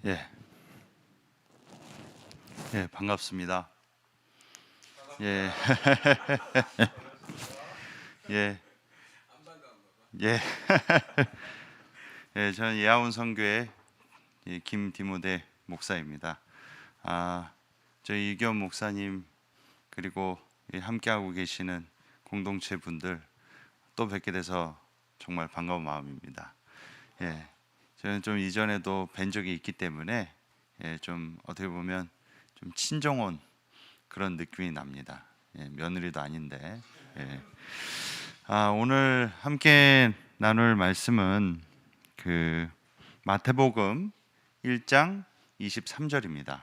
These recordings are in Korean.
예, 반갑습니다. 예, 예, 예, 저는 예아온 선교회 김디모데 목사입니다. 저희 이겸 목사님 그리고 함께하고 계시는 공동체 분들 또 뵙게 돼서 정말 반가운 마음입니다. 저는 좀 이전에도 뵌 적이 있기 때문에 좀 어떻게 보면 좀 친정온 그런 느낌이 납니다. 며느리도 아닌데. 오늘 함께 나눌 말씀은 그 마태복음 1장 23절입니다.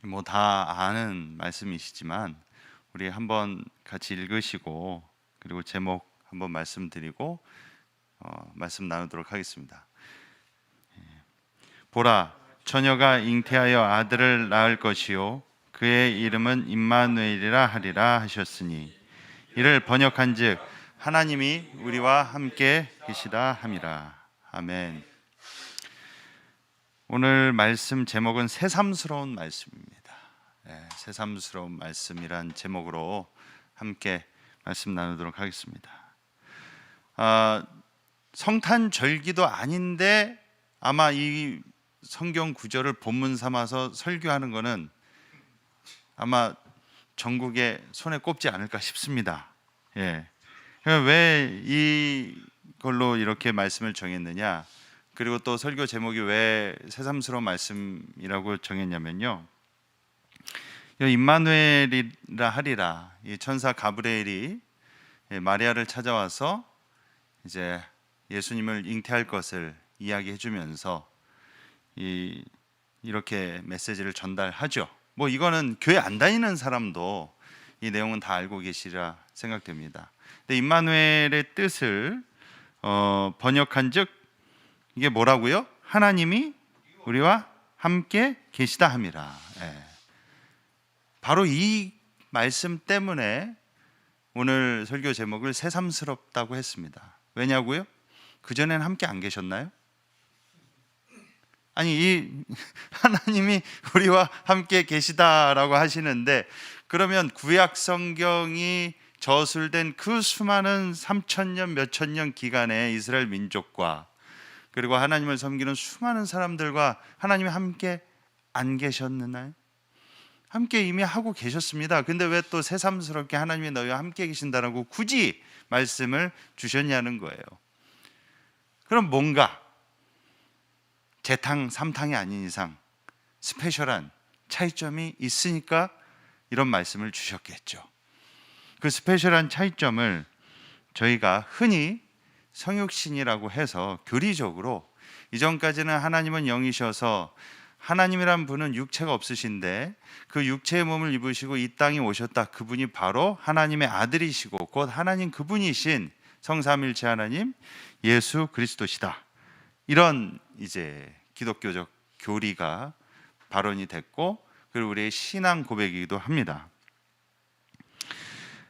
뭐 다 아는 말씀이시지만 우리 한번 같이 읽으시고 그리고 제목 한번 말씀드리고 말씀 나누도록 하겠습니다. 보라, 처녀가 잉태하여 아들을 낳을 것이요 그의 이름은 임마누엘이라 하리라 하셨으니 이를 번역한즉 하나님이 우리와 함께 계시다 함이라. 아멘. 오늘 말씀 제목은 새삼스러운 말씀입니다. 새삼스러운 말씀이란 제목으로 함께 말씀 나누도록 하겠습니다. 성탄절기도 아닌데 아마 이 성경 구절을 본문 삼아서 설교하는 것은 아마 전국에 손에 꼽지 않을까 싶습니다. 왜 이걸로 이렇게 말씀을 정했느냐, 그리고 또 설교 제목이 왜 새삼스러운 말씀이라고 정했냐면요, 임마누엘이라 하리라, 이 천사 가브리엘이 마리아를 찾아와서 이제 예수님을 잉태할 것을 이야기해 주면서 이렇게 메시지를 전달하죠. 뭐 이거는 교회 안 다니는 사람도 이 내용은 다 알고 계시리라 생각됩니다. 근데 임마누엘의 뜻을 번역한즉 이게 뭐라고요? 하나님이 우리와 함께 계시다 함이라. 바로 이 말씀 때문에 오늘 설교 제목을 새삼스럽다고 했습니다. 왜냐고요? 그전에는 함께 안 계셨나요? 아니, 이 하나님이 우리와 함께 계시다라고 하시는데, 그러면 구약 성경이 저술된 그 수많은 3,000년 몇천 년 기간에 이스라엘 민족과 그리고 하나님을 섬기는 수많은 사람들과 하나님이 함께 안 계셨나요? 함께 이미 하고 계셨습니다. 근데 왜 또 새삼스럽게 하나님이 너희와 함께 계신다라고 굳이 말씀을 주셨냐는 거예요. 그럼 뭔가 재탕, 삼탕이 아닌 이상 스페셜한 차이점이 있으니까 이런 말씀을 주셨겠죠. 그 스페셜한 차이점을 저희가 흔히 성육신이라고 해서 교리적으로, 이전까지는 하나님은 영이셔서 하나님이란 분은 육체가 없으신데 그 육체의 몸을 입으시고 이 땅에 오셨다, 그분이 바로 하나님의 아들이시고 곧 하나님 그분이신 성삼일체 하나님 예수 그리스도시다, 이런 이제 기독교적 교리가 발언이 됐고, 그리고 우리의 신앙 고백이기도 합니다.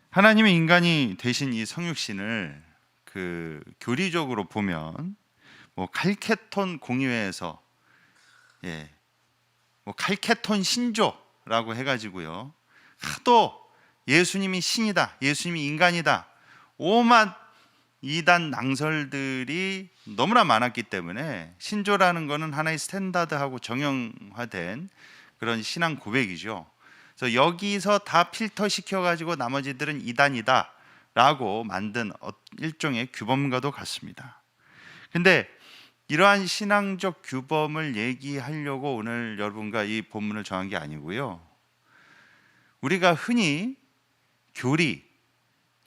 하나님의 인간이 되신 이 성육신을 그 교리적으로 보면 뭐 칼케톤 공의회에서 뭐 칼케톤 신조라고 해가지고요, 하도 예수님이 신이다, 예수님이 인간이다, 오만 이단 낭설들이 너무나 많았기 때문에 신조라는 것은 하나의 스탠다드하고 정형화된 그런 신앙 고백이죠. 그래서 여기서 다 필터 시켜가지고 나머지들은 이단이다 라고 만든 일종의 규범과도 같습니다. 근데 이러한 신앙적 규범을 얘기하려고 오늘 여러분과 이 본문을 정한 게 아니고요, 우리가 흔히 교리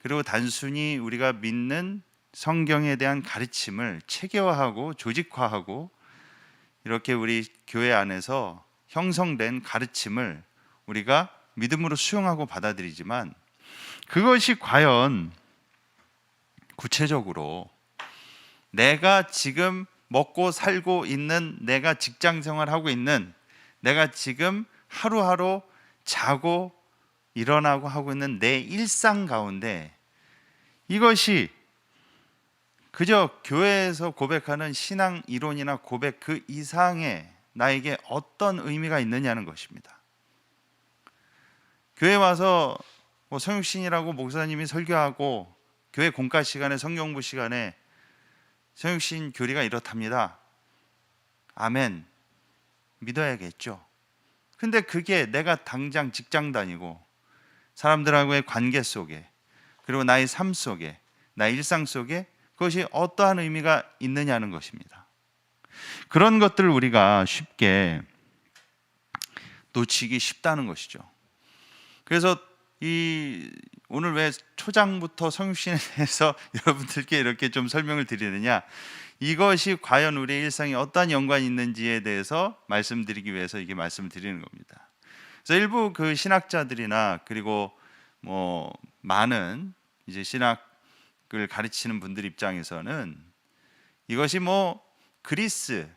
그리고 단순히 우리가 믿는 성경에 대한 가르침을 체계화하고 조직화하고 이렇게 우리 교회 안에서 형성된 가르침을 우리가 믿음으로 수용하고 받아들이지만, 그것이 과연 구체적으로 내가 지금 먹고 살고 있는, 내가 직장 생활하고 있는, 내가 지금 하루하루 자고 일어나고 하고 있는 내 일상 가운데 이것이 그저 교회에서 고백하는 신앙 이론이나 고백 그 이상의 나에게 어떤 의미가 있느냐는 것입니다. 교회 와서 뭐 성육신이라고 목사님이 설교하고 교회 공과 시간에 성경부 시간에 성육신 교리가 이렇답니다. 아멘. 믿어야겠죠. 근데 그게 내가 당장 직장 다니고 사람들하고의 관계 속에 그리고 나의 삶 속에 나의 일상 속에 그것이 어떠한 의미가 있느냐는 것입니다. 그런 것들을 우리가 쉽게 놓치기 쉽다는 것이죠. 그래서 오늘 왜 초장부터 성육신에 대해서 여러분들께 이렇게 좀 설명을 드리느냐, 이것이 과연 우리의 일상에 어떠한 연관이 있는지에 대해서 말씀드리기 위해서 이게 말씀을 드리는 겁니다. 그래서 일부 그 신학자들이나 그리고 뭐 많은 이제 신학을 가르치는 분들 입장에서는 이것이 뭐 그리스의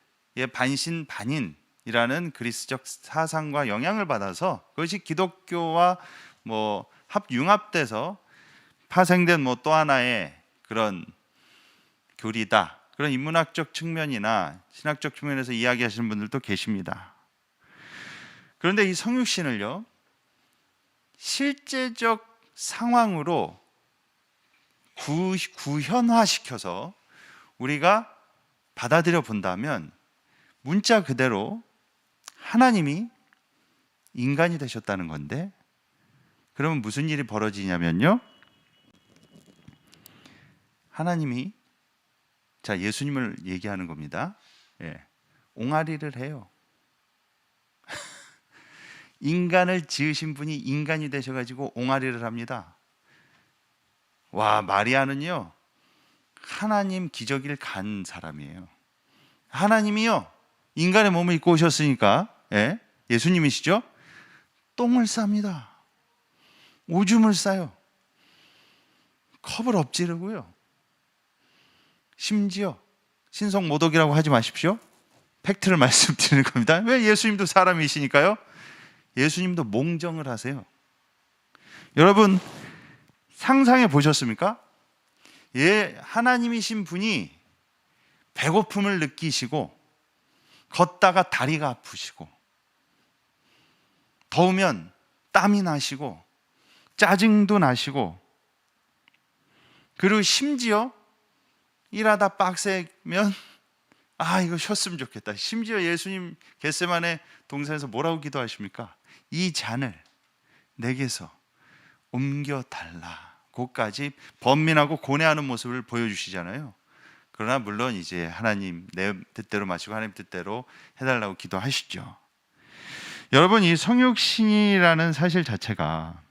반신반인이라는 그리스적 사상과 영향을 받아서 그것이 기독교와 뭐 융합돼서 파생된 뭐 또 하나의 그런 교리다, 그런 인문학적 측면이나 신학적 측면에서 이야기하시는 분들도 계십니다. 그런데 이 성육신을요, 실제적 상황으로 구현화시켜서 우리가 받아들여 본다면 문자 그대로 하나님이 인간이 되셨다는 건데, 그러면 무슨 일이 벌어지냐면요, 하나님이 예수님을 얘기하는 겁니다. 옹알이를 해요. 인간을 지으신 분이 인간이 되셔가지고 옹알이를 합니다. 와, 마리아는요 하나님 기저귀를 간 사람이에요. 하나님이요 인간의 몸을 입고 오셨으니까, 예수님이시죠? 똥을 쌉니다. 오줌을 싸요. 컵을 엎지르고요. 심지어 신성모독이라고 하지 마십시오. 팩트를 말씀드리는 겁니다. 왜? 예수님도 사람이시니까요. 예수님도 몽정을 하세요. 여러분 상상해 보셨습니까? 하나님이신 분이 배고픔을 느끼시고 걷다가 다리가 아프시고 더우면 땀이 나시고 짜증도 나시고, 그리고 심지어 일하다 빡세면 이거 쉬었으면 좋겠다. 심지어 예수님 겟세마네 동산에서 뭐라고 기도하십니까? 이 잔을 내게서 옮겨달라고까지 번민하고 고뇌하는 모습을 보여주시잖아요. 그러나 물론 이제 하나님 내 뜻대로 마시고 하나님 뜻대로 해달라고 기도하시죠. 여러분, 이 성육신이라는 사실 자체가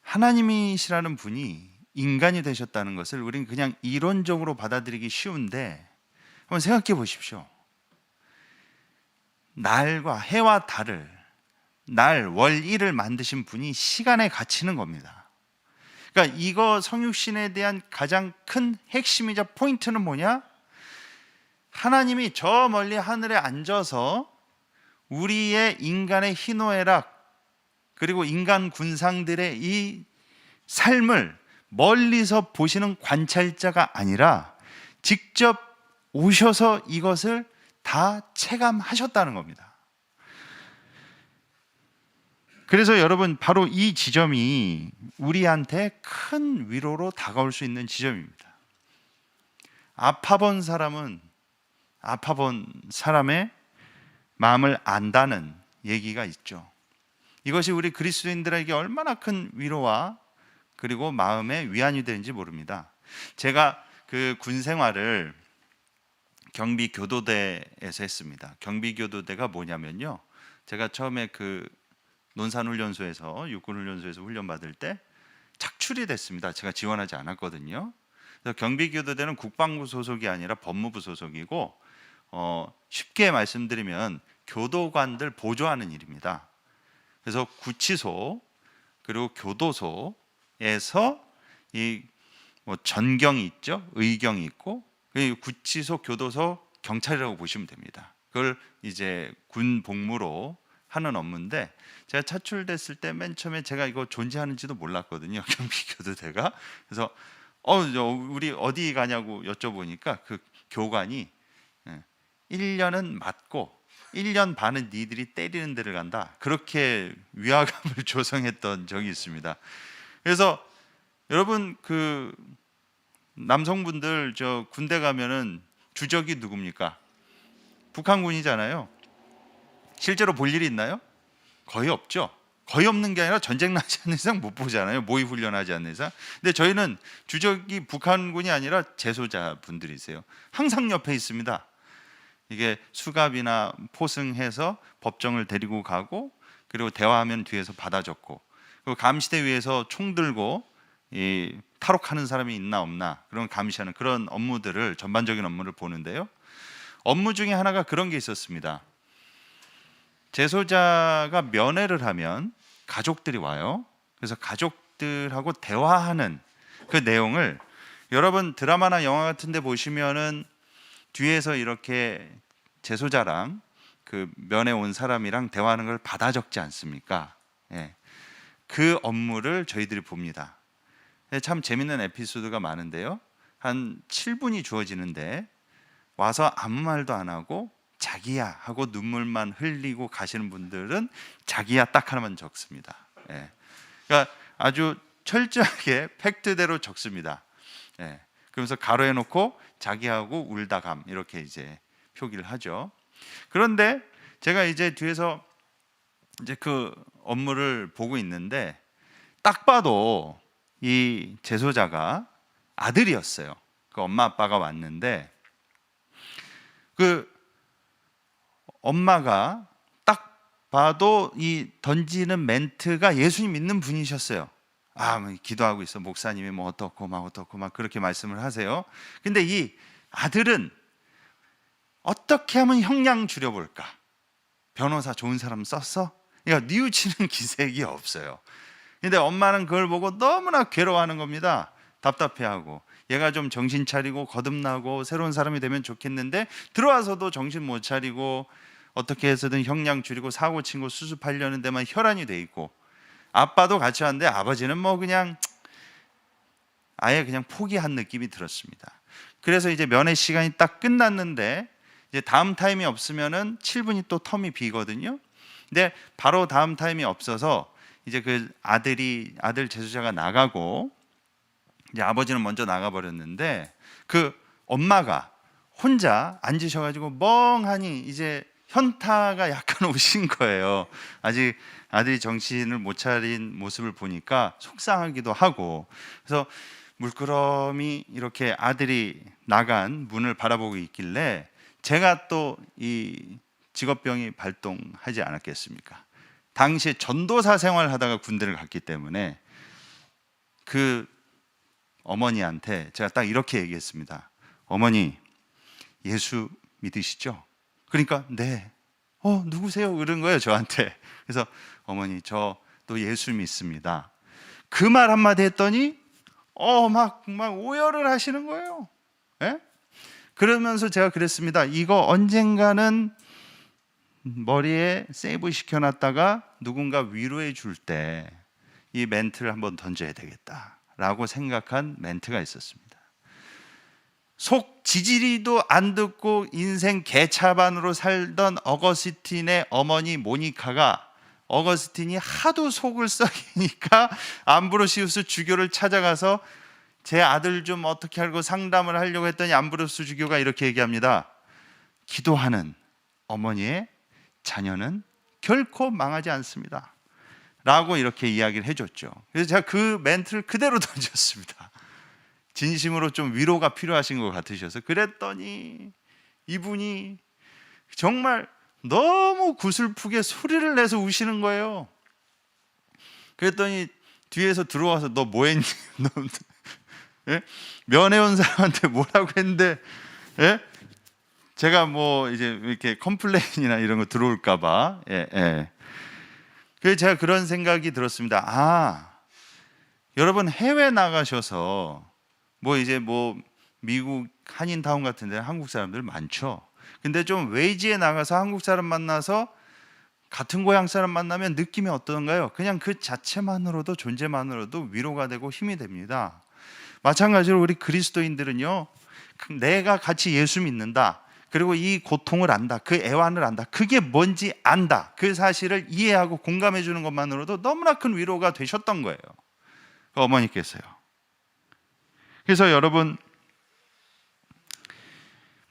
하나님이시라는 분이 인간이 되셨다는 것을 우리는 그냥 이론적으로 받아들이기 쉬운데, 한번 생각해 보십시오. 날과 해와 달을, 월, 일을 만드신 분이 시간에 갇히는 겁니다. 그러니까 이거 성육신에 대한 가장 큰 핵심이자 포인트는 뭐냐? 하나님이 저 멀리 하늘에 앉아서 우리의 인간의 희노애락 그리고 인간 군상들의 이 삶을 멀리서 보시는 관찰자가 아니라 직접 오셔서 이것을 다 체감하셨다는 겁니다. 그래서 여러분, 바로 이 지점이 우리한테 큰 위로로 다가올 수 있는 지점입니다. 아파본 사람의 마음을 안다는 얘기가 있죠. 이것이 우리 그리스도인들에게 얼마나 큰 위로와 그리고 마음의 위안이 되는지 모릅니다. 제가 그 군 생활을 경비교도대에서 했습니다. 경비교도대가 뭐냐면요, 제가 처음에 그 논산훈련소에서 육군훈련소에서 훈련받을 때 착출이 됐습니다. 제가 지원하지 않았거든요. 그래서 경비교도대는 국방부 소속이 아니라 법무부 소속이고, 쉽게 말씀드리면 교도관들 보조하는 일입니다. 그래서 구치소 그리고 교도소에서 이 뭐 전경이 있죠, 의경이 있고, 구치소, 교도소, 경찰이라고 보시면 됩니다. 그걸 이제 군 복무로 하는 업무인데, 제가 차출됐을 때 맨 처음에 제가 이거 존재하는지도 몰랐거든요. 경비교도대가. 그래서 우리 어디 가냐고 여쭤보니까 그 교관이 1년은 맞고 1년 반은 니들이 때리는 데를 간다, 그렇게 위화감을 조성했던 적이 있습니다. 그래서 여러분, 그 남성분들 저 군대 가면은 주적이 누굽니까? 북한군이잖아요. 실제로 볼 일이 있나요? 거의 없죠. 거의 없는 게 아니라 전쟁 나지 않는 이상 못 보잖아요. 모의 훈련하지 않는 이상. 근데 저희는 주적이 북한군이 아니라 재소자 분들이세요. 항상 옆에 있습니다. 이게 수갑이나 포승해서 법정을 데리고 가고, 그리고 대화하면 뒤에서 받아 적고, 그리고 감시대 위에서 총 들고 이 탈옥하는 사람이 있나 없나 그런 감시하는 그런 업무들을, 전반적인 업무를 보는데요. 업무 중에 하나가 그런 게 있었습니다. 재소자가 면회를 하면 가족들이 와요. 그래서 가족들하고 대화하는 그 내용을, 여러분 드라마나 영화 같은 데 보시면은 뒤에서 이렇게 재소자랑 그 면회 온 사람이랑 대화하는 걸 받아 적지 않습니까? 예. 그 업무를 저희들이 봅니다. 참 재밌는 에피소드가 많은데요. 한 7분이 주어지는데 와서 아무 말도 안 하고 자기야 하고 눈물만 흘리고 가시는 분들은 자기야 딱 하나만 적습니다. 예. 그러니까 아주 철저하게 팩트대로 적습니다. 예. 그러면서 가로해 놓고 자기하고 울다감 이렇게 이제 표기를 하죠. 그런데 제가 이제 뒤에서 이제 그 업무를 보고 있는데, 딱 봐도 이 재소자가 아들이었어요. 그 엄마 아빠가 왔는데, 그 엄마가 딱 봐도 이 던지는 멘트가 예수님 믿는 분이셨어요. 뭐 기도하고 있어, 목사님이 뭐 어떻고 막 그렇게 말씀을 하세요. 근데 이 아들은 어떻게 하면 형량 줄여볼까? 변호사 좋은 사람 썼어? 그러니까 뉘우치는 기색이 없어요. 근데 엄마는 그걸 보고 너무나 괴로워하는 겁니다. 답답해하고, 얘가 좀 정신 차리고 거듭나고 새로운 사람이 되면 좋겠는데 들어와서도 정신 못 차리고 어떻게 해서든 형량 줄이고 사고 친 거 수습하려는 데만 혈안이 돼 있고, 아빠도 같이 왔는데 아버지는 뭐 그냥 아예 그냥 포기한 느낌이 들었습니다. 그래서 이제 면회 시간이 딱 끝났는데, 이제 다음 타임이 없으면은 7분이 또 텀이 비거든요. 근데 바로 다음 타임이 없어서 이제 그 아들 재소자가 나가고, 이제 아버지는 먼저 나가 버렸는데, 그 엄마가 혼자 앉으셔가지고 멍하니 이제 현타가 약간 오신 거예요. 아직 아들이 정신을 못 차린 모습을 보니까 속상하기도 하고, 그래서 물끄러미 이렇게 아들이 나간 문을 바라보고 있길래 제가 또 이 직업병이 발동하지 않았겠습니까? 당시에 전도사 생활하다가 군대를 갔기 때문에 그 어머니한테 제가 딱 이렇게 얘기했습니다. 어머니, 예수 믿으시죠? 그러니까 네. 누구세요? 그런 거예요, 저한테. 그래서 어머니, 저 또 예수 믿습니다. 그 말 한마디 했더니 막 오열을 하시는 거예요. 예? 그러면서 제가 그랬습니다. 이거 언젠가는 머리에 세이브 시켜놨다가 누군가 위로해 줄 때 이 멘트를 한번 던져야 되겠다라고 생각한 멘트가 있었습니다. 속 지지리도 안 듣고 인생 개차반으로 살던 어거스틴의 어머니 모니카가, 어거스틴이 하도 속을 썩이니까 암브로시우스 주교를 찾아가서 제 아들 좀 어떻게 하고 상담을 하려고 했더니 암브로시우스 주교가 이렇게 얘기합니다. 기도하는 어머니의 자녀는 결코 망하지 않습니다 라고 이렇게 이야기를 해줬죠. 그래서 제가 그 멘트를 그대로 던졌습니다. 진심으로 좀 위로가 필요하신 것 같으셔서. 그랬더니 이분이 정말 너무 구슬프게 소리를 내서 우시는 거예요. 그랬더니 뒤에서 들어와서 너 뭐 했니? 너 예? 면회 온 사람한테 뭐라고 했는데, 예? 제가 뭐 이제 이렇게 컴플레인이나 이런 거 들어올까 봐. 그래서 제가 그런 생각이 들었습니다. 여러분 해외 나가셔서 뭐 이제 뭐 미국 한인타운 같은 데 한국 사람들 많죠. 근데 좀 외지에 나가서 한국 사람 만나서 같은 고향 사람 만나면 느낌이 어떤가요? 그냥 그 자체만으로도, 존재만으로도 위로가 되고 힘이 됩니다. 마찬가지로 우리 그리스도인들은요, 내가 같이 예수 믿는다, 그리고 이 고통을 안다, 그 애환을 안다, 그게 뭔지 안다, 그 사실을 이해하고 공감해 주는 것만으로도 너무나 큰 위로가 되셨던 거예요, 그 어머니께서요. 그래서 여러분,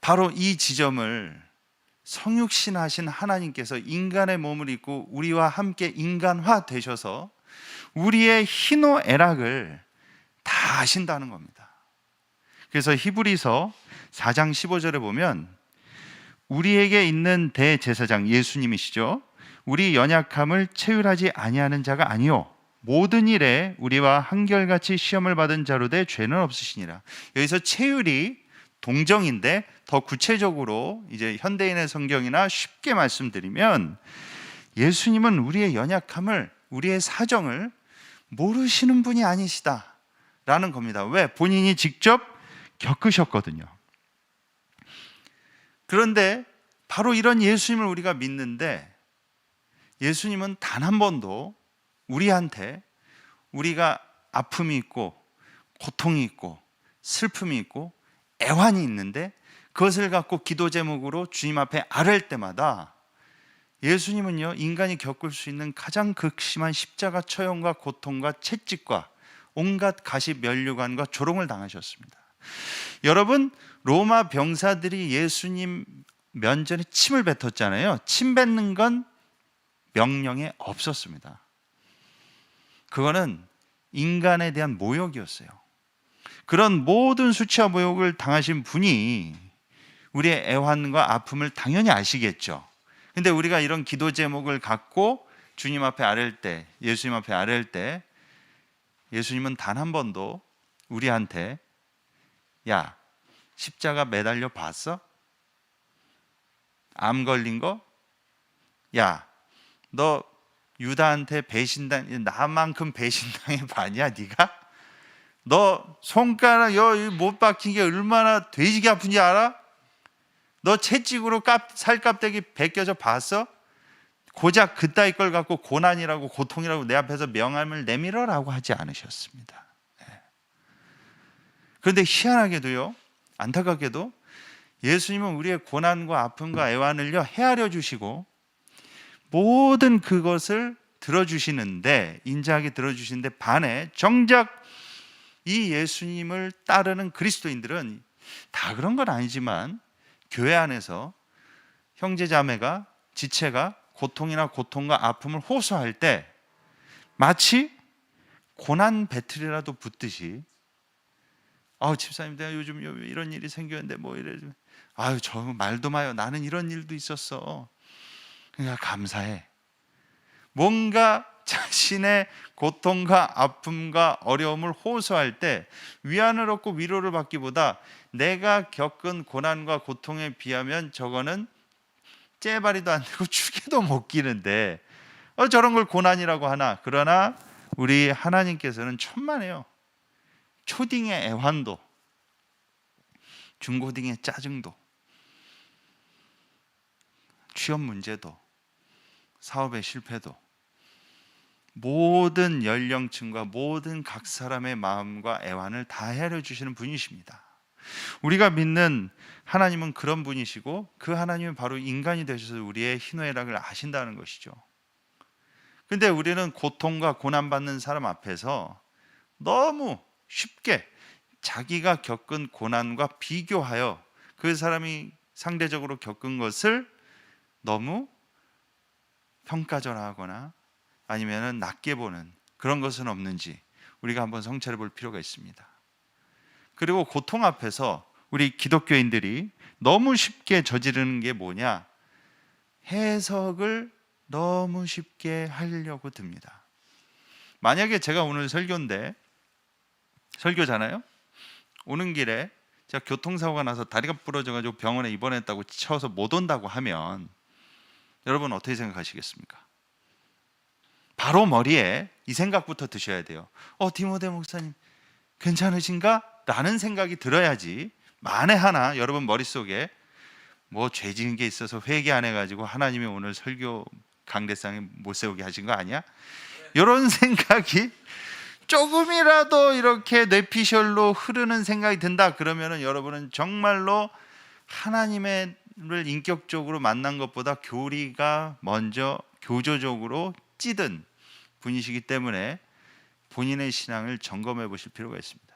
바로 이 지점을 성육신하신 하나님께서 인간의 몸을 입고 우리와 함께 인간화 되셔서 우리의 희노애락을 다 아신다는 겁니다. 그래서 히브리서 4장 15절에 보면 우리에게 있는 대제사장 예수님이시죠. 우리 연약함을 체휼하지 아니하는 자가 아니요 모든 일에 우리와 한결같이 시험을 받은 자로 돼 죄는 없으시니라. 여기서 체휼이 동정인데 더 구체적으로 이제 현대인의 성경이나 쉽게 말씀드리면 예수님은 우리의 연약함을, 우리의 사정을 모르시는 분이 아니시다라는 겁니다. 왜? 본인이 직접 겪으셨거든요. 그런데 바로 이런 예수님을 우리가 믿는데 예수님은 단 한 번도 우리한테 우리가 아픔이 있고 고통이 있고 슬픔이 있고 애환이 있는데 그것을 갖고 기도 제목으로 주님 앞에 아뢰을 때마다 예수님은요, 인간이 겪을 수 있는 가장 극심한 십자가 처형과 고통과 채찍과 온갖 가시 면류관과 조롱을 당하셨습니다. 여러분, 로마 병사들이 예수님 면전에 침을 뱉었잖아요. 침 뱉는 건 명령에 없었습니다. 그거는 인간에 대한 모욕이었어요. 그런 모든 수치와 모욕을 당하신 분이 우리의 애환과 아픔을 당연히 아시겠죠. 근데 우리가 이런 기도 제목을 갖고 주님 앞에 아뢰을 때, 예수님 앞에 아뢰을 때 예수님은 단 한 번도 우리한테 야, 십자가 매달려 봤어? 암 걸린 거? 야, 너 유다한테 나만큼 배신당해 봤냐 네가? 너 손가락 못 박힌 게 얼마나 돼지게 아픈지 알아? 너 채찍으로 살껍데기 벗겨져 봤어? 고작 그따위 걸 갖고 고난이라고 고통이라고 내 앞에서 명함을 내밀어라고 하지 않으셨습니다. 그런데 희한하게도요, 안타깝게도 예수님은 우리의 고난과 아픔과 애환을요 헤아려 주시고 모든 그것을 들어주시는데, 인자하게 들어주시는데 반해 정작 이 예수님을 따르는 그리스도인들은 다 그런 건 아니지만 교회 안에서 형제자매가, 지체가 고통이나 고통과 아픔을 호소할 때 마치 고난 배틀이라도 붙듯이 집사님 내가 요즘 이런 일이 생겼는데 뭐 이래, 저 말도 마요, 나는 이런 일도 있었어. 그러니까 감사해. 뭔가 자신의 고통과 아픔과 어려움을 호소할 때 위안을 얻고 위로를 받기보다 내가 겪은 고난과 고통에 비하면 저거는 째바리도 안 되고 죽여도 못 기는데 저런 걸 고난이라고 하나. 그러나 우리 하나님께서는 천만에요. 초딩의 애환도, 중고딩의 짜증도, 취업 문제도, 사업의 실패도, 모든 연령층과 모든 각 사람의 마음과 애환을 다 헤아려 주시는 분이십니다. 우리가 믿는 하나님은 그런 분이시고 그 하나님은 바로 인간이 되셔서 우리의 희노애락을 아신다는 것이죠. 근데 우리는 고통과 고난받는 사람 앞에서 너무 쉽게 자기가 겪은 고난과 비교하여 그 사람이 상대적으로 겪은 것을 너무 평가절하하거나 아니면 낮게 보는 그런 것은 없는지 우리가 한번 성찰해 볼 필요가 있습니다. 그리고 고통 앞에서 우리 기독교인들이 너무 쉽게 저지르는 게 뭐냐? 해석을 너무 쉽게 하려고 듭니다. 만약에 제가 오늘 설교잖아요. 오는 길에 제가 교통사고가 나서 다리가 부러져가지고 병원에 입원했다고 쳐서 못 온다고 하면 여러분 어떻게 생각하시겠습니까? 바로 머리에 이 생각부터 드셔야 돼요. 디모데 목사님 괜찮으신가? 라는 생각이 들어야지. 만에 하나 여러분 머릿속에 뭐 죄 지은 게 있어서 회개 안 해가지고 하나님이 오늘 설교 강대상에 못 세우게 하신 거 아니야? 이런 생각이 조금이라도 이렇게 뇌피셜로 흐르는 생각이 든다 그러면은 여러분은 정말로 하나님을 인격적으로 만난 것보다 교리가 먼저 교조적으로 찌든 분이시기 때문에 본인의 신앙을 점검해 보실 필요가 있습니다.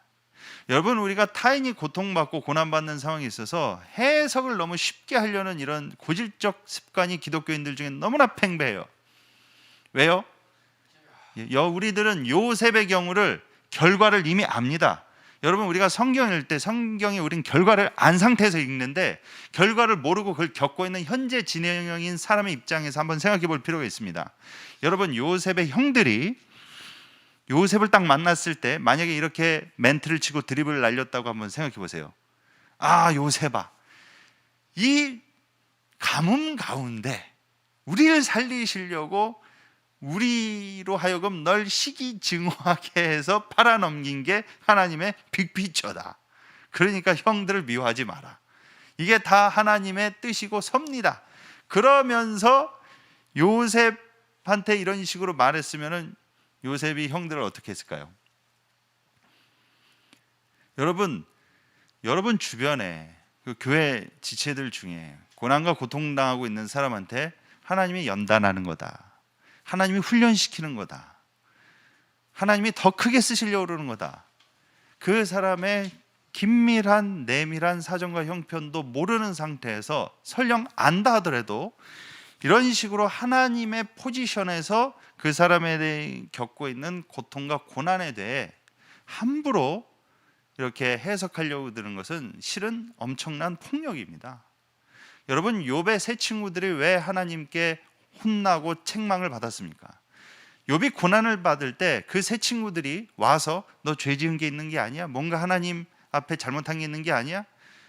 여러분, 우리가 타인이 고통받고 고난받는 상황에 있어서 해석을 너무 쉽게 하려는 이런 고질적 습관이 기독교인들 중에 너무나 팽배해요. 왜요? 우리들은 요셉의 경우를 결과를 이미 압니다. 여러분, 우리가 성경을 읽을 때 성경에 우린 결과를 안 상태에서 읽는데 결과를 모르고 그걸 겪고 있는 현재 진행형인 사람의 입장에서 한번 생각해 볼 필요가 있습니다. 여러분, 요셉의 형들이 요셉을 딱 만났을 때 만약에 이렇게 멘트를 치고 드립을 날렸다고 한번 생각해 보세요. 아, 요셉아, 이 가뭄 가운데 우리를 살리시려고 우리로 하여금 널 시기증오하게 해서 팔아넘긴 게 하나님의 빅피처다. 그러니까 형들을 미워하지 마라. 이게 다 하나님의 뜻이고 섭니다. 그러면서 요셉한테 이런 식으로 말했으면은 요셉이 형들을 어떻게 했을까요? 여러분 주변에 그 교회 지체들 중에 고난과 고통당하고 있는 사람한테 하나님이 연단하는 거다, 하나님이 훈련시키는 거다, 하나님이 더 크게 쓰시려고 그러는 거다, 그 사람의 긴밀한 내밀한 사정과 형편도 모르는 상태에서 설령 안다 하더라도 이런 식으로 하나님의 포지션에서 그 사람에 대해 겪고 있는 고통과 고난에 대해 함부로 이렇게 해석하려고 드는 것은 실은 엄청난 폭력입니다. 여러분, 욥의 세 친구들이 왜 하나님께 혼나고 책망을 받았습니까? 욥이 고난을 받을 때 그 세 친구들이 와서 너 죄 지은 게 있는 게 아니야? 뭔가 하나님 앞에 잘못한 게 있는 게 아니야?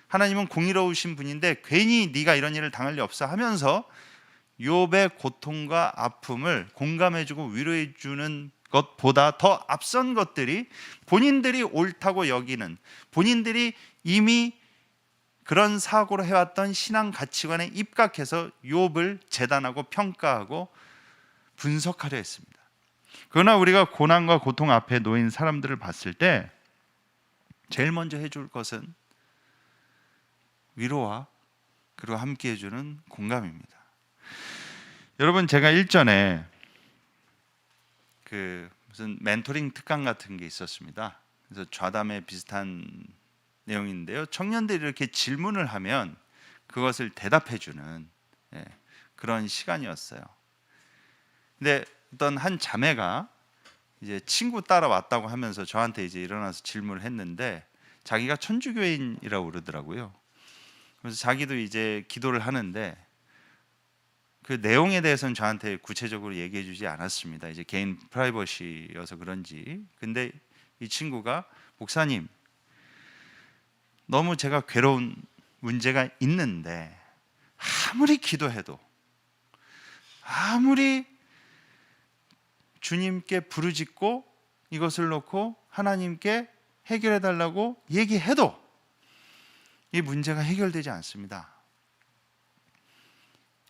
하나님은 공의로우신 분인데 괜히 네가 이런 일을 당할 리 없어 하면서 욥의 고통과 아픔을 공감해주고 위로해주는 것보다 더 앞선 것들이 본인들이 옳다고 여기는, 본인들이 이미 그런 사고로 해왔던 신앙 가치관에 입각해서 욥을 재단하고 평가하고 분석하려 했습니다. 그러나 우리가 고난과 고통 앞에 놓인 사람들을 봤을 때 제일 먼저 해줄 것은 위로와 그리고 함께 해주는 공감입니다. 여러분, 제가 일전에 그 무슨 멘토링 특강 같은 게 있었습니다. 그래서 좌담회 비슷한 내용인데요, 청년들이 이렇게 질문을 하면 그것을 대답해주는 그런 시간이었어요. 근데 어떤 한 자매가 이제 친구 따라왔다고 하면서 저한테 이제 일어나서 질문을 했는데 자기가 천주교인이라고 그러더라고요. 그래서 자기도 이제 기도를 하는데 그 내용에 대해서는 저한테 구체적으로 얘기해 주지 않았습니다. 이제 개인 프라이버시여서 그런지. 근데 이 친구가 목사님, 너무 제가 괴로운 문제가 있는데 아무리 기도해도 아무리 주님께 부르짖고 이것을 놓고 하나님께 해결해 달라고 얘기해도 이 문제가 해결되지 않습니다.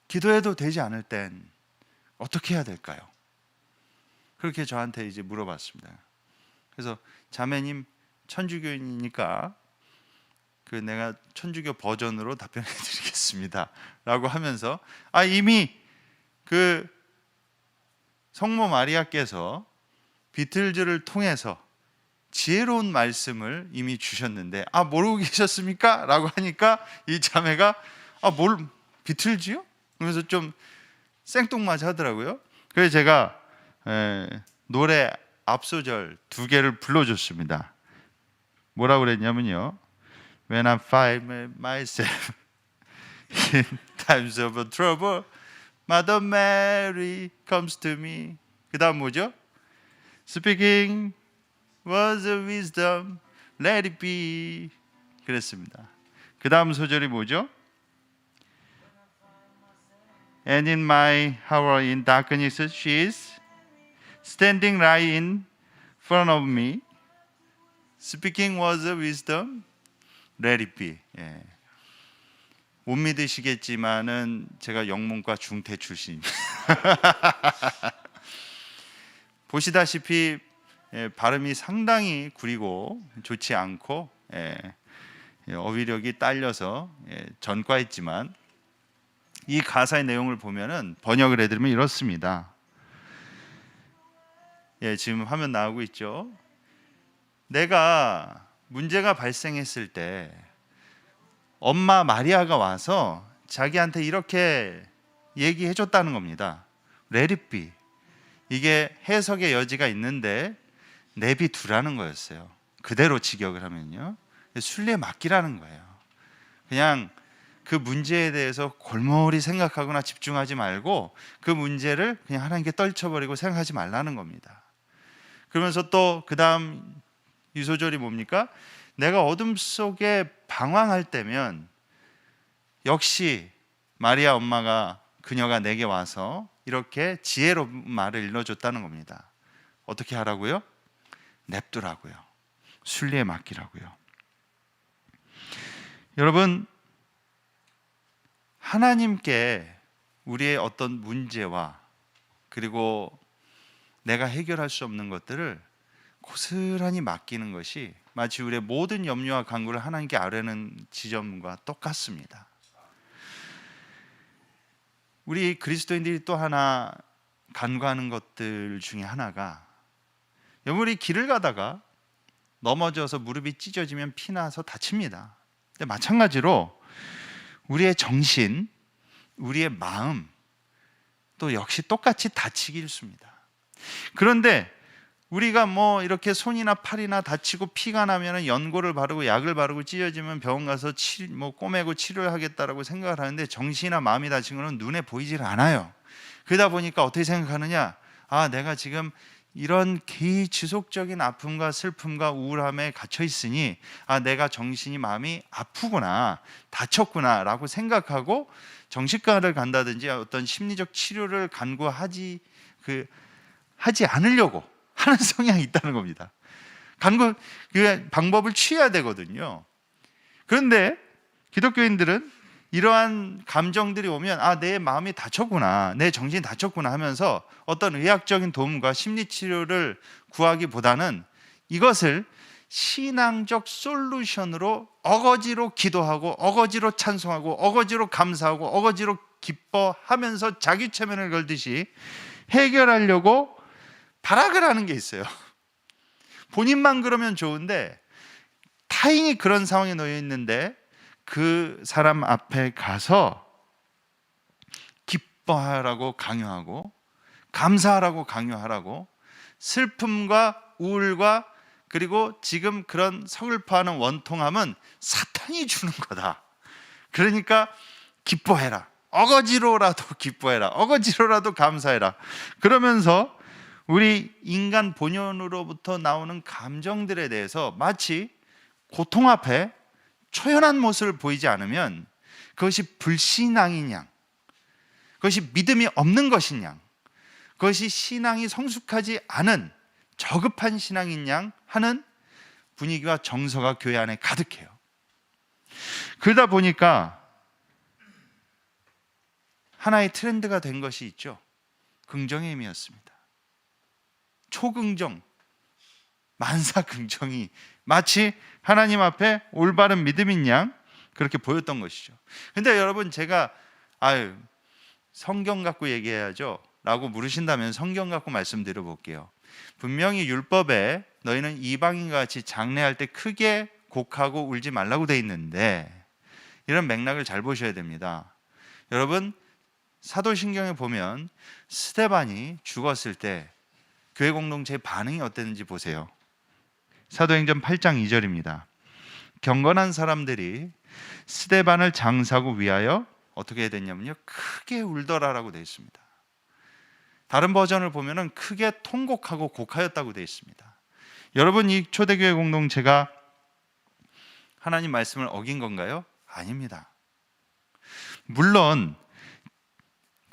기도해도 되지 않을 땐 어떻게 해야 될까요? 그렇게 저한테 이제 물어봤습니다. 그래서 자매님 천주교인이니까 그 내가 천주교 버전으로 답변해 드리겠습니다 라고 하면서 이미 그 성모 마리아께서 비틀즈를 통해서 지혜로운 말씀을 이미 주셨는데 모르고 계셨습니까? 라고 하니까 이 자매가 뭘 비틀즈요? 그러면서 좀 생뚱맞이 하더라고요. 그래서 제가 노래 앞소절 2개를 불러줬습니다. 뭐라고 그랬냐면요, When I find myself in times of trouble, Mother Mary comes to me. 그 다음 뭐죠? Speaking was a wisdom, let it be. 그랬습니다. 그 다음 소절이 뭐죠? And in my hour in darkness, she is standing right in front of me. Speaking was a wisdom, let it be. 못 믿으시겠지만은 제가 영문과 중퇴 출신입니다. 보시다시피 발음이 상당히 구리고 좋지 않고 어휘력이 딸려서 전과했지만 이 가사의 내용을 보면은 번역을 해드리면 이렇습니다. 지금 화면 나오고 있죠. 내가 문제가 발생했을 때 엄마 마리아가 와서 자기한테 이렇게 얘기해 줬다는 겁니다. Let it be. 이게 해석의 여지가 있는데 내비두라는 거였어요. 그대로 직역을 하면요, 순리에 맡기라는 거예요. 그냥 그 문제에 대해서 골몰이 생각하거나 집중하지 말고 그 문제를 그냥 하나님께 떨쳐버리고 생각하지 말라는 겁니다. 그러면서 또 그 다음 유소절이 뭡니까? 내가 어둠 속에 방황할 때면 역시 마리아 엄마가 그녀가 내게 와서 이렇게 지혜로운 말을 일러줬다는 겁니다. 어떻게 하라고요? 냅두라고요. 순리에 맡기라고요. 여러분, 하나님께 우리의 어떤 문제와 그리고 내가 해결할 수 없는 것들을 고스란히 맡기는 것이 마치 우리의 모든 염려와 간구를 하나님께 아뢰는 지점과 똑같습니다. 우리 그리스도인들이 또 하나 간구하는 것들 중에 하나가, 우리 길을 가다가 넘어져서 무릎이 찢어지면 피나서 다칩니다. 근데 마찬가지로 우리의 정신, 우리의 마음 또 역시 똑같이 다치기 일쑤입니다. 그런데 우리가 뭐 이렇게 손이나 팔이나 다치고 피가 나면 연고를 바르고 약을 바르고 찢어지면 병원 가서 꼬매고 치료를 하겠다라고 생각을 하는데, 정신이나 마음이 다친 거는 눈에 보이질 않아요. 그러다 보니까 어떻게 생각하느냐? 내가 지금 이런 지속적인 아픔과 슬픔과 우울함에 갇혀 있으니 내가 정신이 마음이 아프구나, 다쳤구나 라고 생각하고 정신과를 간다든지 어떤 심리적 치료를 간구하지 않으려고 하는 성향이 있다는 겁니다. 그 방법을 취해야 되거든요. 그런데 기독교인들은 이러한 감정들이 오면 내 마음이 다쳤구나, 내 정신이 다쳤구나 하면서 어떤 의학적인 도움과 심리치료를 구하기보다는 이것을 신앙적 솔루션으로 어거지로 기도하고 어거지로 찬송하고 어거지로 감사하고 어거지로 기뻐하면서 자기 최면을 걸듯이 해결하려고 발악을 하는 게 있어요. 본인만 그러면 좋은데 타인이 그런 상황에 놓여 있는데 그 사람 앞에 가서 기뻐하라고 강요하고 감사하라고 강요하라고, 슬픔과 우울과 그리고 지금 그런 서글퍼하는 원통함은 사탄이 주는 거다. 그러니까 기뻐해라, 어거지로라도 기뻐해라, 어거지로라도 감사해라. 그러면서 우리 인간 본연으로부터 나오는 감정들에 대해서 마치 고통 앞에 초연한 모습을 보이지 않으면 그것이 불신앙인 양, 그것이 믿음이 없는 것인 양, 그것이 신앙이 성숙하지 않은 저급한 신앙인 양 하는 분위기와 정서가 교회 안에 가득해요. 그러다 보니까 하나의 트렌드가 된 것이 있죠. 긍정의 힘이었습니다. 초긍정, 만사긍정이 마치 하나님 앞에 올바른 믿음인 양 그렇게 보였던 것이죠. 근데 여러분, 제가 성경 갖고 얘기해야죠 라고 물으신다면 성경 갖고 말씀드려 볼게요. 분명히 율법에 너희는 이방인과 같이 장례할 때 크게 곡하고 울지 말라고 돼 있는데, 이런 맥락을 잘 보셔야 됩니다. 여러분, 사도신경에 보면 스데반이 죽었을 때 교회 공동체의 반응이 어땠는지 보세요. 사도행전 8장 2절입니다. 경건한 사람들이 스데반을 장사하고 위하여 어떻게 해야 됐냐면요, 크게 울더라라고 되어 있습니다. 다른 버전을 보면은 크게 통곡하고 곡하였다고 되어 있습니다. 여러분, 이 초대교회 공동체가 하나님 말씀을 어긴 건가요? 아닙니다. 물론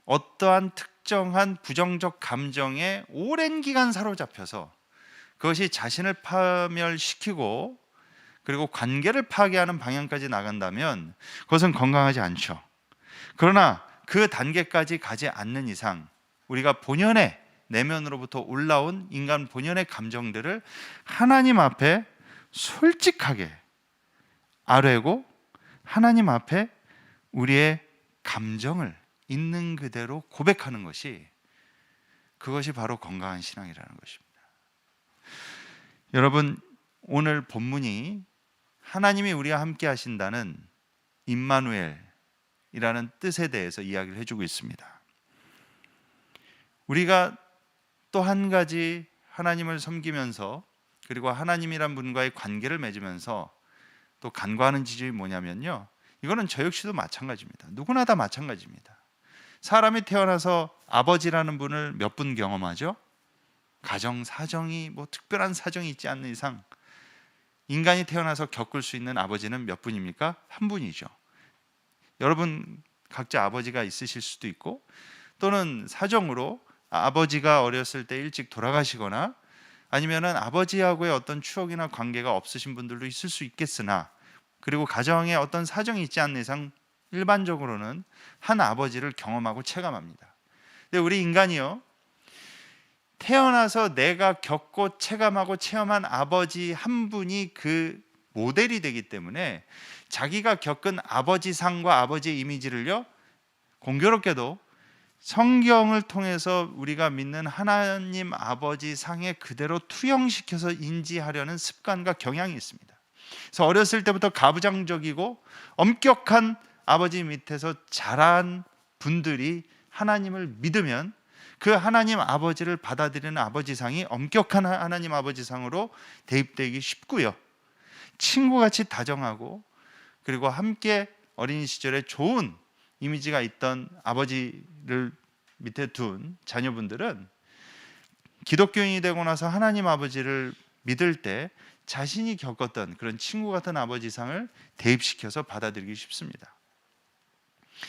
어떠한 특정한 부정적 감정에 오랜 기간 사로잡혀서 그것이 자신을 파멸시키고 그리고 관계를 파괴하는 방향까지 나간다면 그것은 건강하지 않죠. 그러나 그 단계까지 가지 않는 이상 우리가 본연의 내면으로부터 올라온 인간 본연의 감정들을 하나님 앞에 솔직하게 아뢰고 하나님 앞에 우리의 감정을 있는 그대로 고백하는 것이, 그것이 바로 건강한 신앙이라는 것입니다. 여러분, 오늘 본문이 하나님이 우리와 함께 하신다는 임마누엘이라는 뜻에 대해서 이야기를 해주고 있습니다. 우리가 또 한 가지 하나님을 섬기면서 그리고 하나님이란 분과의 관계를 맺으면서 또 간과하는 지점이 뭐냐면요, 이거는 저 역시도 마찬가지입니다. 누구나 다 마찬가지입니다. 사람이 태어나서 아버지라는 분을 몇 분 경험하죠? 가정 사정이 특별한 사정이 있지 않는 이상 인간이 태어나서 겪을 수 있는 아버지는 몇 분입니까? 한 분이죠. 여러분 각자 아버지가 있으실 수도 있고, 또는 사정으로 아버지가 어렸을 때 일찍 돌아가시거나 아니면은 아버지하고의 어떤 추억이나 관계가 없으신 분들도 있을 수 있겠으나, 그리고 가정에 어떤 사정이 있지 않는 이상 일반적으로는 한 아버지를 경험하고 체감합니다. 근데 우리 인간이요, 태어나서 내가 겪고 체감하고 체험한 아버지 한 분이 그 모델이 되기 때문에 자기가 겪은 아버지상과 아버지의 이미지를요, 공교롭게도 성경을 통해서 우리가 믿는 하나님 아버지 상에 그대로 투영시켜서 인지하려는 습관과 경향이 있습니다. 그래서 어렸을 때부터 가부장적이고 엄격한 아버지 밑에서 자란 분들이 하나님을 믿으면 그 하나님 아버지를 받아들이는 아버지상이 엄격한 하나님 아버지상으로 대입되기 쉽고요, 친구같이 다정하고 그리고 함께 어린 시절에 좋은 이미지가 있던 아버지를 밑에 둔 자녀분들은 기독교인이 되고 나서 하나님 아버지를 믿을 때 자신이 겪었던 그런 친구 같은 아버지상을 대입시켜서 받아들이기 쉽습니다.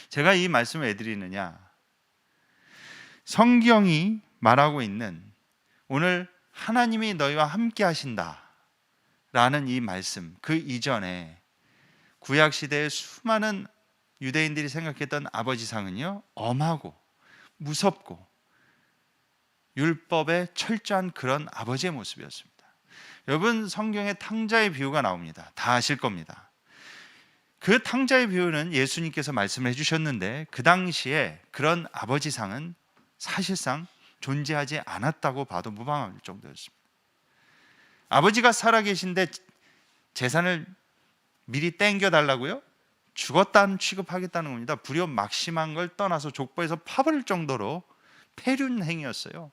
제가 이 말씀을 왜 드리느냐, 성경이 말하고 있는 오늘 하나님이 너희와 함께 하신다 라는 이 말씀, 그 이전에 구약시대의 수많은 유대인들이 생각했던 아버지상은요, 엄하고 무섭고 율법에 철저한 그런 아버지의 모습이었습니다. 여러분, 성경에 탕자의 비유가 나옵니다. 다 아실 겁니다. 그 탕자의 비유는 예수님께서 말씀을 해주셨는데 그 당시에 그런 아버지상은 사실상 존재하지 않았다고 봐도 무방할 정도였습니다. 아버지가 살아계신데 재산을 미리 땡겨달라고요? 죽었다는 취급하겠다는 겁니다. 불효 막심한 걸 떠나서 족보에서 파버릴 정도로 폐륜 행위였어요.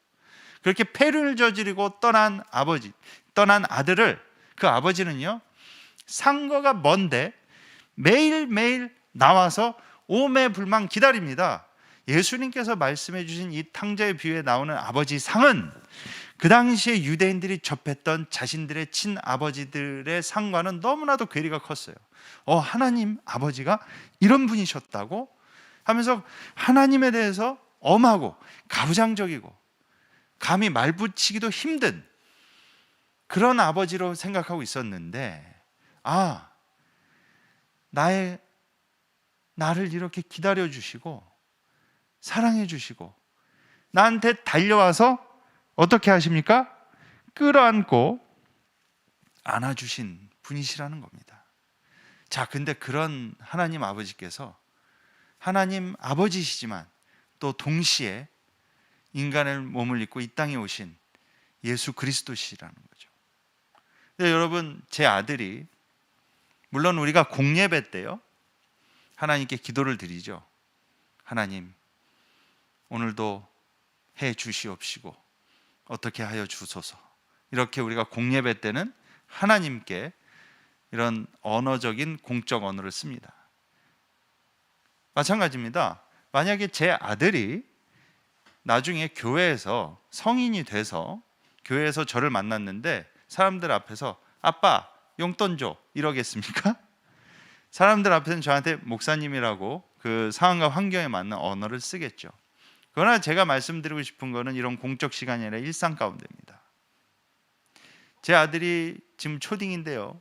그렇게 폐륜을 저지르고 떠난 아버지, 떠난 아들을, 그 아버지는요, 상거가 먼데 매일매일 나와서 오매불망 기다립니다. 예수님께서 말씀해 주신 이 탕자의 비유에 나오는 아버지 상은 그 당시에 유대인들이 접했던 자신들의 친아버지들의 상과는 너무나도 괴리가 컸어요. 하나님 아버지가 이런 분이셨다고 하면서 하나님에 대해서 엄하고 가부장적이고 감히 말붙이기도 힘든 그런 아버지로 생각하고 있었는데, 나를 이렇게 기다려 주시고 사랑해 주시고 나한테 달려와서 어떻게 하십니까? 끌어안고 안아주신 분이시라는 겁니다. 자, 근데 그런 하나님 아버지께서 하나님 아버지시지만 또 동시에 인간의 몸을 입고 이 땅에 오신 예수 그리스도시라는 거죠. 근데 여러분, 제 아들이, 물론 우리가 공예배 때요, 하나님께 기도를 드리죠. 하나님, 오늘도 해 주시옵시고 어떻게 하여 주소서. 이렇게 우리가 공예배 때는 하나님께 이런 언어적인 공적 언어를 씁니다. 마찬가지입니다. 만약에 제 아들이 나중에 교회에서 성인이 돼서 교회에서 저를 만났는데 사람들 앞에서 아빠 용돈 줘 이러겠습니까? 사람들 앞에서는 저한테 목사님이라고 그 상황과 환경에 맞는 언어를 쓰겠죠. 그러나 제가 말씀드리고 싶은 거는 이런 공적 시간이 아니라 일상 가운데입니다. 제 아들이 지금 초딩인데요,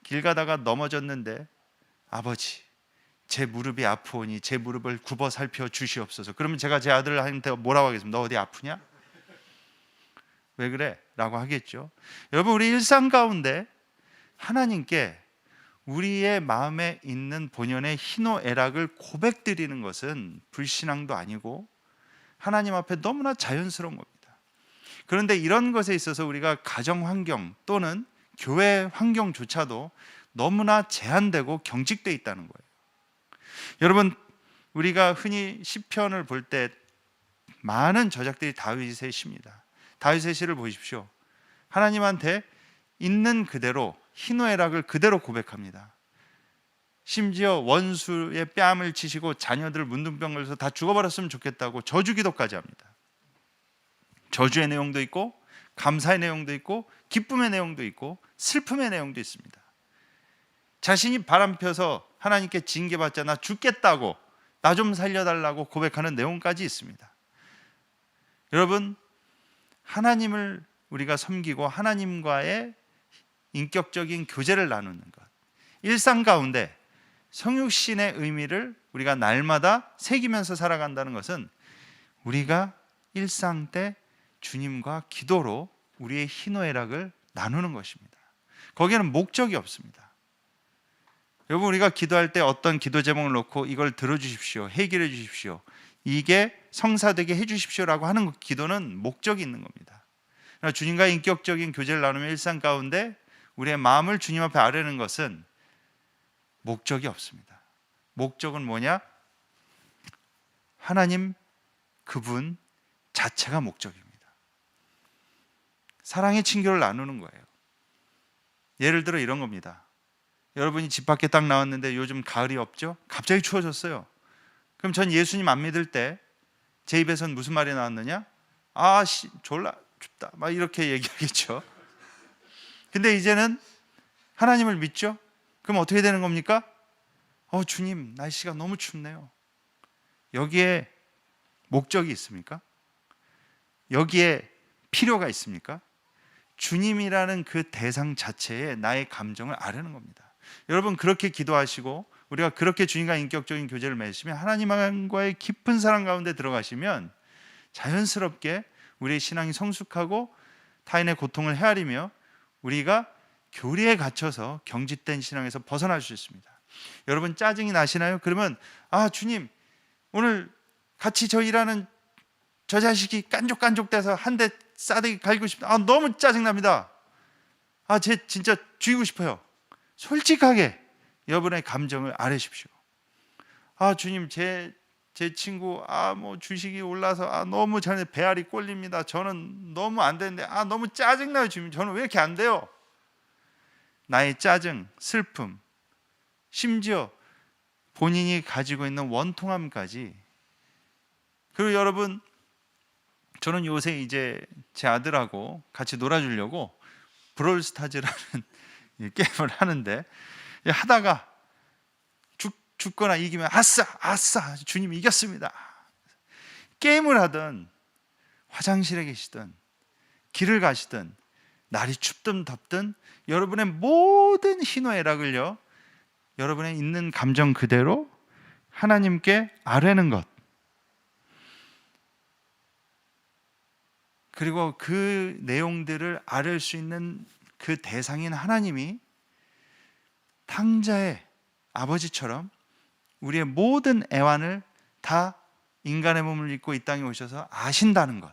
길 가다가 넘어졌는데 아버지, 제 무릎이 아프오니 제 무릎을 굽어 살펴 주시옵소서. 그러면 제가 제 아들한테 뭐라고 하겠습니까? 너 어디 아프냐? 왜 그래? 라고 하겠죠. 여러분, 우리 일상 가운데 하나님께 우리의 마음에 있는 본연의 희노애락을 고백드리는 것은 불신앙도 아니고 하나님 앞에 너무나 자연스러운 겁니다. 그런데 이런 것에 있어서 우리가 가정 환경 또는 교회 환경조차도 너무나 제한되고 경직되어 있다는 거예요. 여러분, 우리가 흔히 시편을 볼 때 많은 저작들이 다윗의 시입니다. 다윗의 시를 보십시오. 하나님한테 있는 그대로 희노애락을 그대로 고백합니다. 심지어 원수의 뺨을 치시고 자녀들 문둥병 걸려서 다 죽어버렸으면 좋겠다고 저주기도까지 합니다. 저주의 내용도 있고 감사의 내용도 있고 기쁨의 내용도 있고 슬픔의 내용도 있습니다. 자신이 바람펴서 하나님께 징계받자 나 죽겠다고, 나 좀 살려달라고 고백하는 내용까지 있습니다. 여러분, 하나님을 우리가 섬기고 하나님과의 인격적인 교제를 나누는 것, 일상 가운데 성육신의 의미를 우리가 날마다 새기면서 살아간다는 것은 우리가 일상 때 주님과 기도로 우리의 희노애락을 나누는 것입니다. 거기에는 목적이 없습니다. 여러분, 우리가 기도할 때 어떤 기도 제목을 놓고 이걸 들어주십시오, 해결해 주십시오, 이게 성사되게 해주십시오라고 하는 기도는 목적이 있는 겁니다. 그러나 주님과의 인격적인 교제를 나누며 일상 가운데 우리의 마음을 주님 앞에 아뢰는 것은 목적이 없습니다. 목적은 뭐냐? 하나님 그분 자체가 목적입니다. 사랑의 친교를 나누는 거예요. 예를 들어 이런 겁니다. 여러분이 집 밖에 딱 나왔는데 요즘 가을이 없죠? 갑자기 추워졌어요. 그럼 전 예수님 안 믿을 때 제 입에선 무슨 말이 나왔느냐? 졸라 춥다, 막 이렇게 얘기하겠죠. 근데 이제는 하나님을 믿죠? 그럼 어떻게 되는 겁니까? 주님, 날씨가 너무 춥네요. 여기에 목적이 있습니까? 여기에 필요가 있습니까? 주님이라는 그 대상 자체에 나의 감정을 아뢰는 겁니다. 여러분, 그렇게 기도하시고 우리가 그렇게 주님과 인격적인 교제를 맺으시면 하나님과의 깊은 사랑 가운데 들어가시면 자연스럽게 우리의 신앙이 성숙하고 타인의 고통을 헤아리며 우리가 교리에 갇혀서 경직된 신앙에서 벗어날 수 있습니다. 여러분, 짜증이 나시나요? 그러면 주님, 오늘 같이 저 일하는 저 자식이 깐족깐족돼서 한 대 싸대기 갈고 싶다. 너무 짜증납니다. 쟤 진짜 죽이고 싶어요. 솔직하게 여러분의 감정을 아뢰십시오. 주님, 제 친구 뭐 주식이 올라서 너무 전에 배알이 꼴립니다. 저는 너무 안 되는데 너무 짜증나요. 주님, 저는 왜 이렇게 안 돼요? 나의 짜증, 슬픔, 심지어 본인이 가지고 있는 원통함까지. 그리고 여러분, 저는 요새 이제 제 아들하고 같이 놀아주려고 브롤스타즈라는 게임을 하는데, 하다가 죽거나 이기면 아싸 주님 이겼습니다. 게임을 하든 화장실에 계시든 길을 가시든 날이 춥든 덥든 여러분의 모든 희노애락을요, 여러분의 있는 감정 그대로 하나님께 아뢰는 것, 그리고 그 내용들을 아뢰 수 있는 그 대상인 하나님이 탕자의 아버지처럼 우리의 모든 애환을 다 인간의 몸을 입고 이 땅에 오셔서 아신다는 것,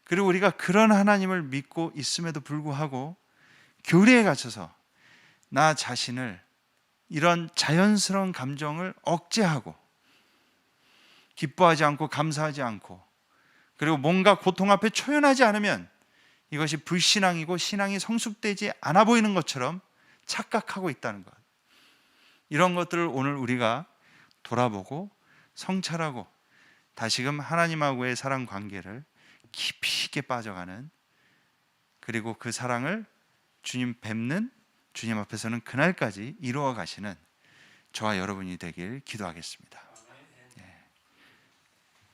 그리고 우리가 그런 하나님을 믿고 있음에도 불구하고 교리에 갇혀서 나 자신을, 이런 자연스러운 감정을 억제하고 기뻐하지 않고 감사하지 않고, 그리고 뭔가 고통 앞에 초연하지 않으면 이것이 불신앙이고 신앙이 성숙되지 않아 보이는 것처럼 착각하고 있다는 것, 이런 것들을 오늘 우리가 돌아보고 성찰하고 다시금 하나님하고의 사랑 관계를 깊이 있게 빠져가는, 그리고 그 사랑을 주님 뵙는, 주님 앞에서는 그날까지 이루어 가시는 저와 여러분이 되길 기도하겠습니다.